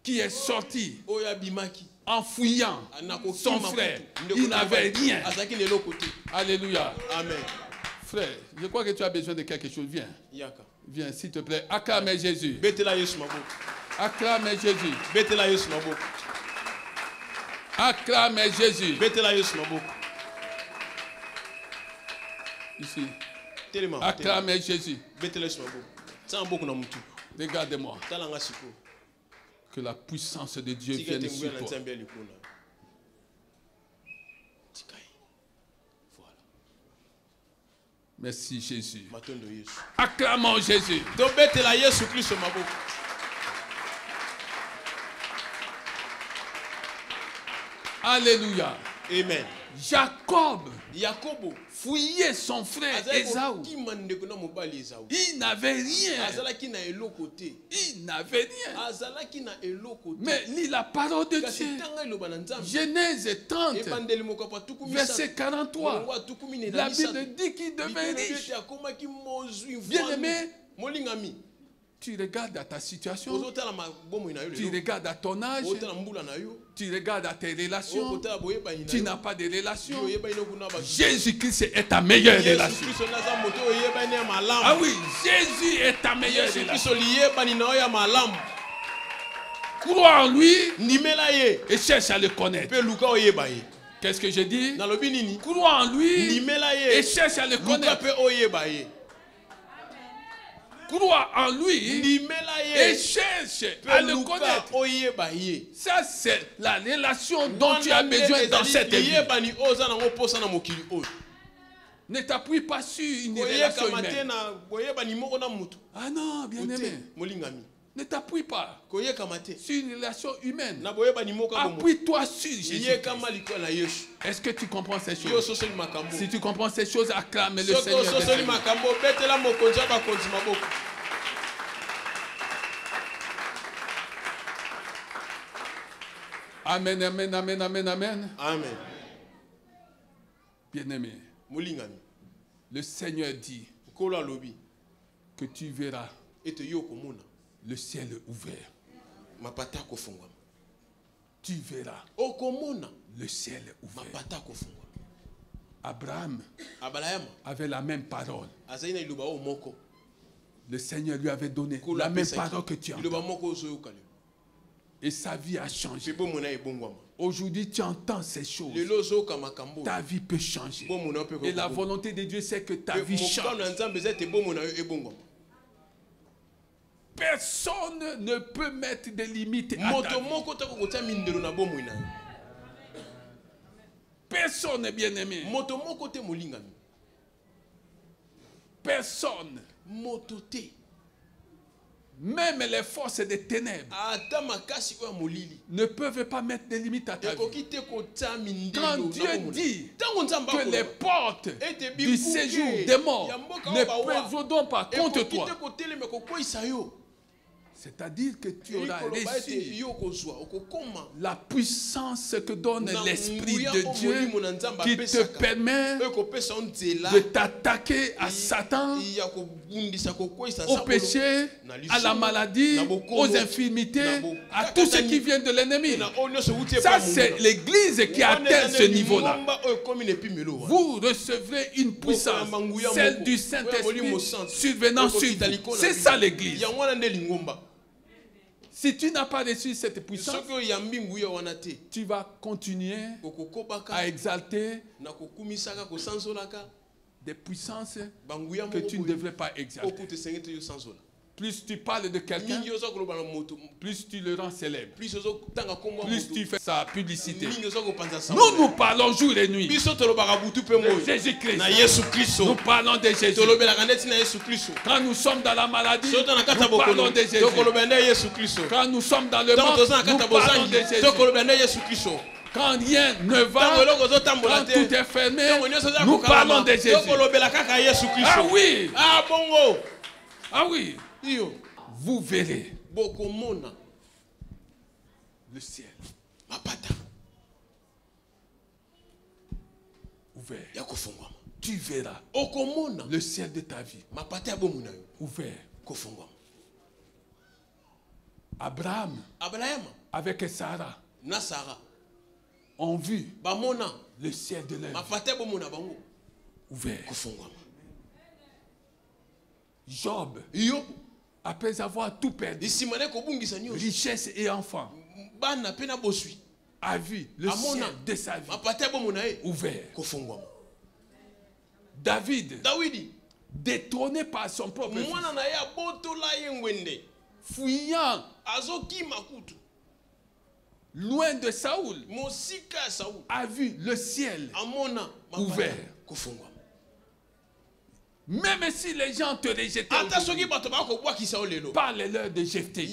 qui est sorti en fouillant son frère? Il n'avait rien. Alléluia. Amen. Frère, je crois que tu as besoin de quelque chose. Viens. Viens, s'il te plaît. Acclame Jésus. Acclame Jésus. Acclame Jésus. Ici. Acclame Jésus. Regarde-moi. Que la puissance de Dieu vienne sur toi. Merci Jésus. Acclamons Jésus. Alléluia. Amen. Jacob fouillait son frère Ésaü. Il n'avait rien. Il n'avait rien. Mais lis la parole de Dieu. Genèse 30, verset 43. La Bible dit qu'il devint riche. Bien-aimé, tu regardes à ta situation, tu regardes à ton âge, tu regardes à tes relations, tu n'as pas de relations. Jésus-Christ est ta meilleure relation. Ah oui, Jésus est ta meilleure relation. Crois en lui et cherche à le connaître. Qu'est-ce que je dis? Crois en lui et cherche à le connaître. Crois en lui et cherche à le connaître. Ça, c'est la relation dont tu as besoin dans cette vie. Ne t'appuie pas sur une relation humaine. Ah non, bien-aimé. Ne t'appuie pas sur une relation humaine. Appuie-toi sur Jésus. Est-ce que tu comprends ces choses? Si tu comprends ces choses, acclame le Seigneur. Amen, amen, amen, amen, amen. Amen. Bien-aimé, le Seigneur dit que tu verras le ciel ouvert. Tu verras le ciel ouvert. Abraham avait la même parole. Le Seigneur lui avait donné la même parole que tu as. Et sa vie a changé. Aujourd'hui, tu entends ces choses. Ta vie peut changer. Et la volonté de Dieu, c'est que ta vie change. Personne ne peut mettre des limites à ta vie. Personne, bien-aimé. Personne. Même les forces des ténèbres ne peuvent pas mettre des limites à ta vie. Quand Dieu dit que les portes du séjour des morts ne peuvent pas contre toi, c'est-à-dire que tu auras reçu la puissance que donne l'Esprit de Dieu qui te permet de t'attaquer à Satan, au péché, à la maladie, aux infirmités, à tout ce qui vient de l'ennemi. Ça, c'est l'Église qui atteint ce niveau-là. Vous recevrez une puissance, celle du Saint-Esprit, survenant sur vous. C'est ça l'Église. Si tu n'as pas reçu cette puissance, tu vas continuer à exalter des puissances que tu ne devrais pas exalter. Plus tu parles de quelqu'un, plus tu le rends célèbre. Plus tu fais sa publicité. Nous parlons jour et nuit de Jésus-Christ. Nous parlons de Jésus. Quand nous sommes dans la maladie, nous parlons de Jésus. Quand nous sommes dans le monde, nous parlons de Jésus. Quand rien ne va, quand tout est fermé, nous parlons de Jésus. Ah oui. Ah oui. Vous verrez le ciel ouvert. Tu verras le ciel de ta vie ouvert. Abraham avec Sarah ont vu le ciel de leur vie ouvert. Job, après avoir tout perdu, richesse et enfants, a vu le ciel de sa vie ouvert. David, détrôné par son propre fils, fuyant loin de Saoul, a vu le ciel ouvert. Même si les gens te rejetaient, parle-leur de Jephthé.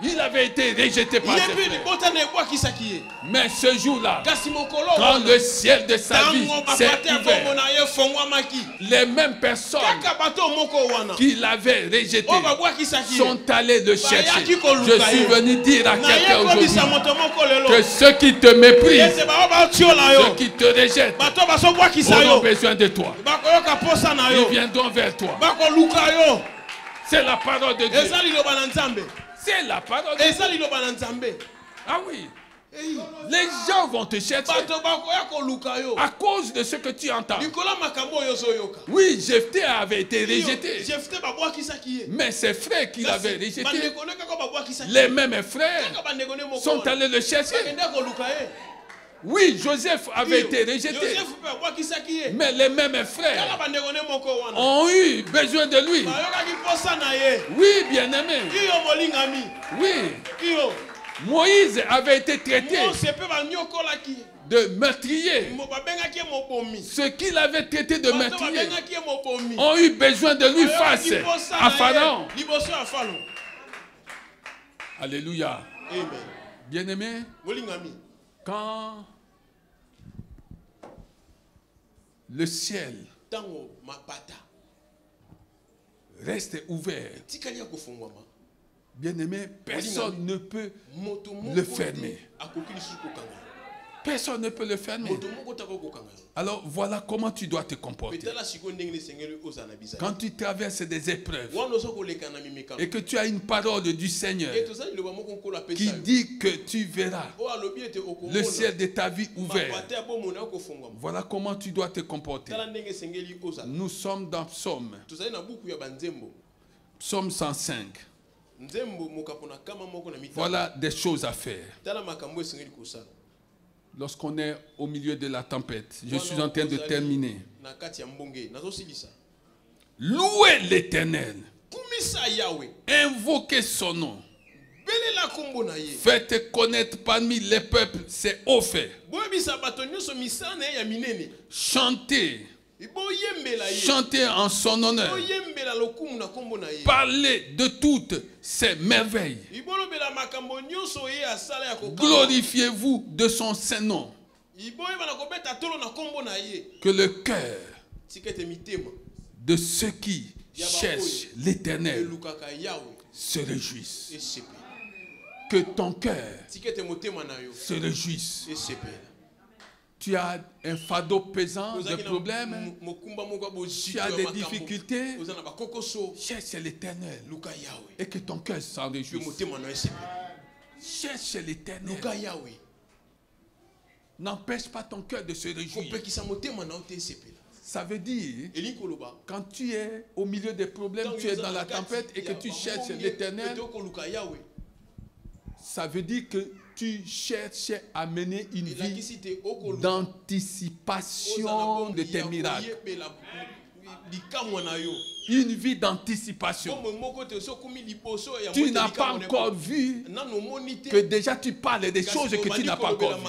Il avait été rejeté par ses frères. Mais ce jour-là, quand le ciel de sa vie s'est ouvert, les mêmes personnes qui l'avaient rejeté sont allées le chercher. Je suis venu dire à quelqu'un aujourd'hui que ceux qui te méprisent, ceux qui te rejettent, auront besoin de toi. Ils viendront vers toi. C'est la parole de Dieu. C'est la parole de Dieu. Ah oui. Les gens vont te chercher à cause de ce que tu entends. Oui, Jephthé avait été rejeté. Mais ses frères qui l'avaient rejeté, les mêmes frères, sont allés le chercher. Oui, Joseph avait été rejeté. Mais les mêmes frères ont eu besoin de lui. Oui, bien-aimé. Oui. Moïse avait été traité de meurtrier. Ceux qui l'avaient traité de meurtrier ont eu besoin de lui face à Pharaon. Alléluia. Bien-aimé, quand le ciel reste ouvert, bien-aimé, personne ne peut le fermer. Personne ne peut le fermer. Alors voilà comment tu dois te comporter. Quand tu traverses des épreuves et que tu as une parole du Seigneur qui dit que tu verras le ciel de ta vie ouvert, voilà comment tu dois te comporter. Nous sommes dans Psaume 105. Voilà des choses à faire. Lorsqu'on est au milieu de la tempête, je suis en train de terminer. Louez l'Éternel. Invoquez son nom. Faites connaître parmi les peuples ses hauts faits. Chantez. Chantez en son honneur. Parlez de toutes ses merveilles. Glorifiez-vous de son saint nom. Que le cœur de ceux qui cherchent l'Éternel se réjouisse. Que ton cœur se réjouisse. Tu as un fardeau pesant, des problèmes, tu as des difficultés, cherche l'Éternel et que ton cœur s'en réjouisse. Cherche l'Éternel. N'empêche pas ton cœur de se réjouir. Ça veut dire, quand tu es au milieu des problèmes, tu es dans la tempête et que tu cherches l'Éternel, ça veut dire que tu cherches à mener une vie d'anticipation de tes miracles. Une vie d'anticipation. Tu n'as pas encore vu que déjà tu parles des choses que tu n'as pas encore vues.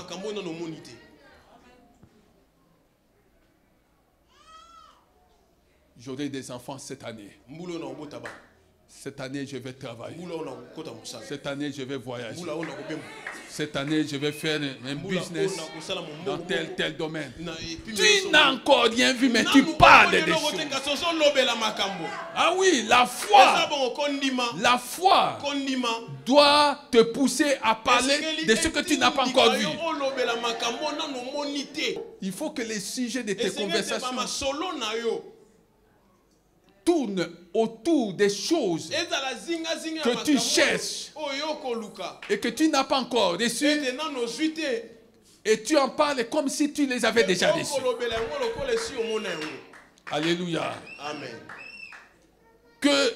J'aurai des enfants cette année. Cette année, je vais travailler. Cette année, je vais voyager. Cette année, je vais faire un business dans tel domaine. Tu n'as encore rien vu, mais tu parles des choses. Ah oui, la foi doit te pousser à parler de ce que tu n'as pas encore vu. Il faut que les sujets de tes conversations tournent autour des choses que tu cherches et que tu n'as pas encore reçues, et tu en parles comme si tu les avais déjà reçues. Alléluia. Amen. Que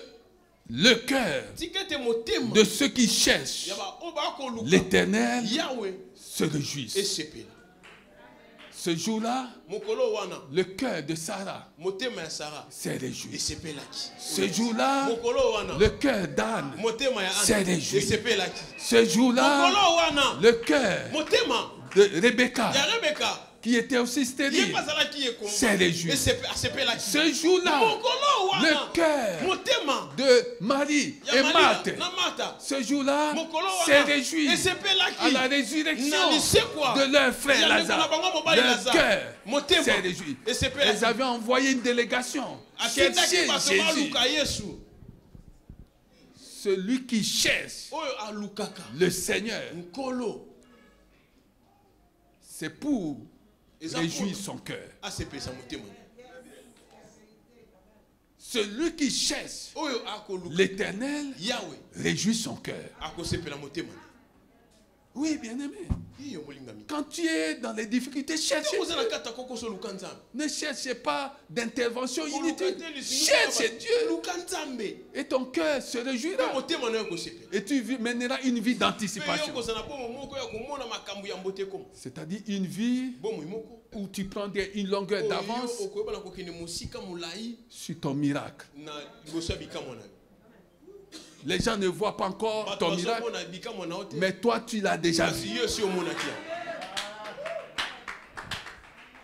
le cœur de ceux qui cherchent l'Éternel se réjouisse. Ce jour-là, le cœur de Sarah s'est réjoui. Ce jour-là, le cœur d'Anne s'est réjoui. Ce jour-là, le cœur de Rebecca, qui était aussi stérile, s'est réjoui. Ce jour-là, le cœur de Marie et Marthe, ce jour-là, s'est réjoui à la résurrection de leur frère Lazare. Leur cœur s'est réjoui. Ils avaient envoyé une délégation chercher Jésus. Celui qui cherche le Seigneur, c'est pour réjouir son cœur. Celui qui cherche l'Éternel réjouit son cœur. Oui, bien-aimé. Quand tu es dans les difficultés, cherchez. Ne cherchez pas d'intervention inutile. Cherche Dieu. Et ton cœur se réjouira. Et tu mèneras une vie d'anticipation. C'est-à-dire une vie où tu prends une longueur d'avance sur ton miracle. Les gens ne voient pas encore ton miracle, mais toi, tu l'as déjà vu.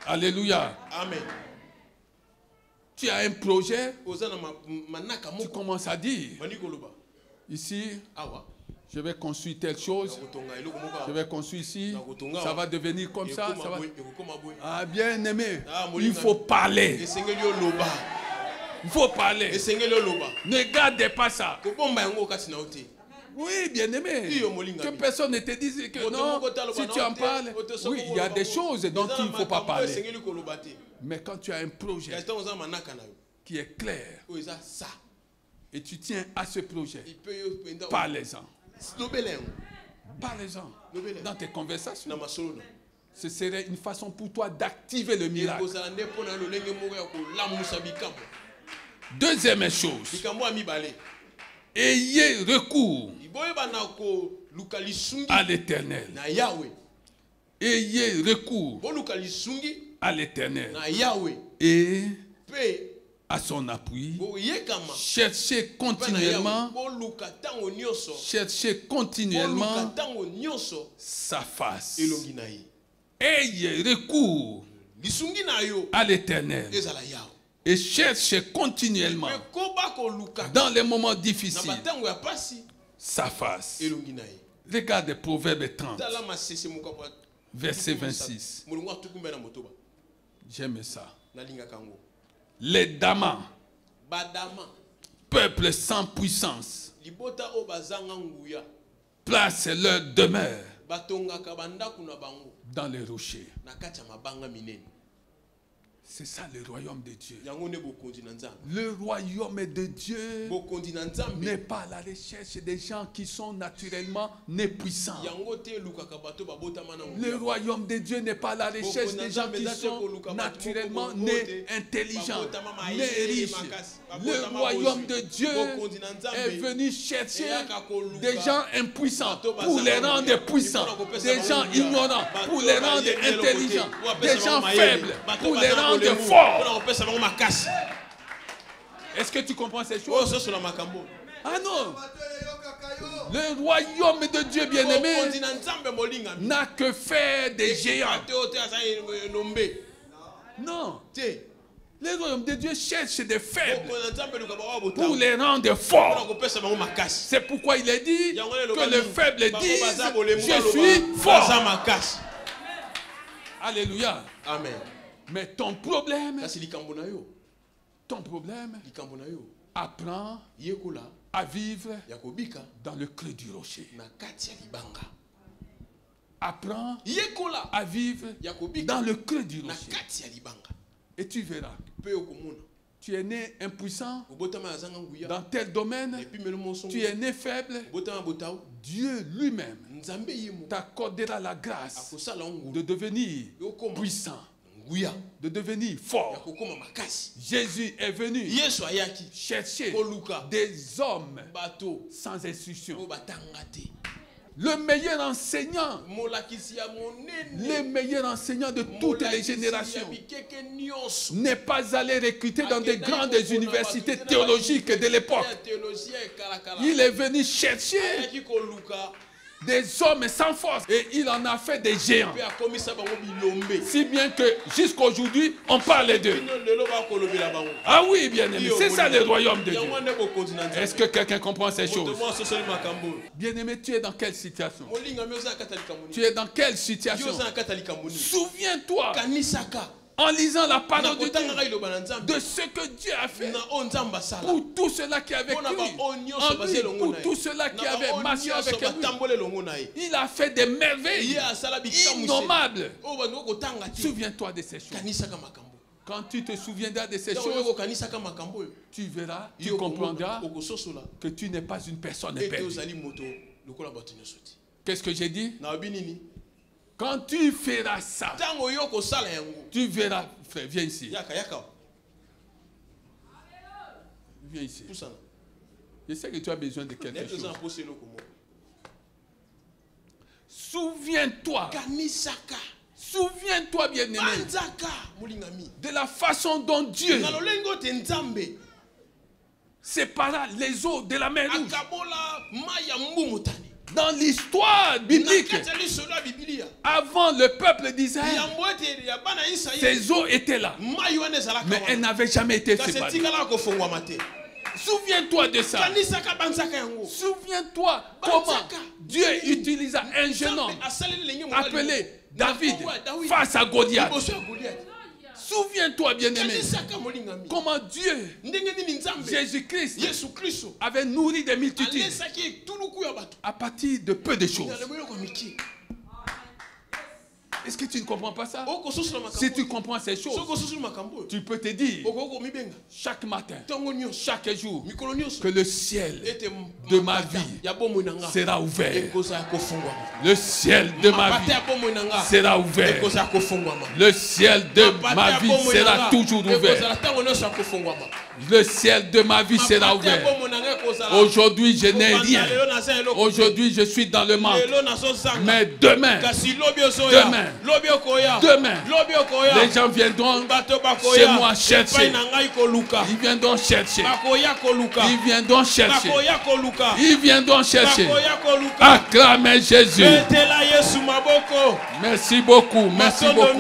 Alléluia. Amen. Tu as un projet, tu commences à dire, ici, je vais construire telle chose, je vais construire ici, ça va devenir comme ça. Ah, bien aimé, il faut parler. Il faut parler. Ne gardez pas ça. Oui, bien aimé. Que personne ne te dise que non, si tu en parles. Oui, il y a des choses dont il ne faut pas parler. Mais quand tu as un projet qui est clair et tu tiens à ce projet, parlez-en. Parlez-en dans tes conversations. Ce serait une façon pour toi d'activer le miracle. Deuxième chose, ayez recours à l'Éternel. Ayez recours à l'Éternel et à son appui. Cherchez continuellement sa face. Ayez recours à l'Éternel et cherchez continuellement dans les moments difficiles sa face. Regardez Proverbe 30, verset 26. J'aime ça. Les Damas, peuple sans puissance, placent leur demeure dans les rochers. C'est ça le royaume de Dieu. Le royaume de Dieu n'est pas à la recherche des gens qui sont naturellement nés puissants. Le royaume de Dieu n'est pas à la recherche des gens qui sont naturellement nés intelligents, nés riches. Le royaume de Dieu est venu chercher des gens impuissants pour les rendre puissants, des gens ignorants pour les rendre intelligents, des gens faibles pour les rendre fort. Est-ce que tu comprends ces choses? Ah non. Le royaume de Dieu bien-aimé n'a que faire des géants. Non. Les royaumes de Dieu cherchent des faibles pour les rendre forts. C'est pourquoi il est dit que les faibles disent je suis fort. Alléluia. Amen. Mais ton problème, apprends à vivre dans le creux du rocher. Apprends à vivre dans le creux du rocher. Et tu verras. Tu es né impuissant dans tel domaine. Tu es né faible. Dieu lui-même t'accordera la grâce de devenir puissant, de devenir fort. Jésus est venu chercher des hommes sans instruction. Le meilleur enseignant de toutes les générations n'est pas allé recruter dans de grandes universités théologiques de l'époque. Il est venu chercher des hommes sans force et il en a fait des géants. Si bien que jusqu'à aujourd'hui, on parle d'eux. Ah oui, bien aimé, c'est ça le royaume de Dieu. Est-ce que quelqu'un comprend ces choses? Bien aimé, tu es dans quelle situation? Tu es dans quelle situation? Souviens-toi, en lisant la parole de Dieu, de ce que Dieu a fait pour tous ceux-là qui avaient cru, pour tous ceux-là qui avaient marché avec lui. Il a fait des merveilles innommables. Souviens-toi de ces choses. Quand tu te souviendras de ces choses, tu verras, tu comprendras que tu n'es pas une personne perdue. Qu'est-ce que j'ai dit? Quand tu feras ça, tu verras, frère, viens ici. Viens ici. Je sais que tu as besoin de quelque chose. Souviens-toi. Souviens-toi, bien-aimé, de la façon dont Dieu sépara les eaux de la mer Rouge. Dans l'histoire biblique, avant le peuple d'Israël, ces eaux étaient là, mais elles n'avaient jamais été séparées. Souviens-toi de ça. Souviens-toi comment Dieu utilisa un jeune homme appelé David face à Goliath. Souviens-toi, bien-aimé, comment Dieu, Jésus-Christ, avait nourri des multitudes à partir de peu de choses. Est-ce que tu ne comprends pas ça? Si tu comprends ces choses, tu peux te dire chaque matin, chaque jour, que le ciel de ma vie sera ouvert. Le ciel de ma vie sera ouvert. Le ciel de ma vie sera toujours ouvert. Le ciel de ma vie sera ouvert. Aujourd'hui, je n'ai rien. Aujourd'hui, je suis dans le manque. Mais demain, les gens viendront chez moi chercher. Ils viendront chercher. Ils viendront chercher. Ils viendront chercher. Acclamez Jésus. Merci beaucoup. Merci beaucoup.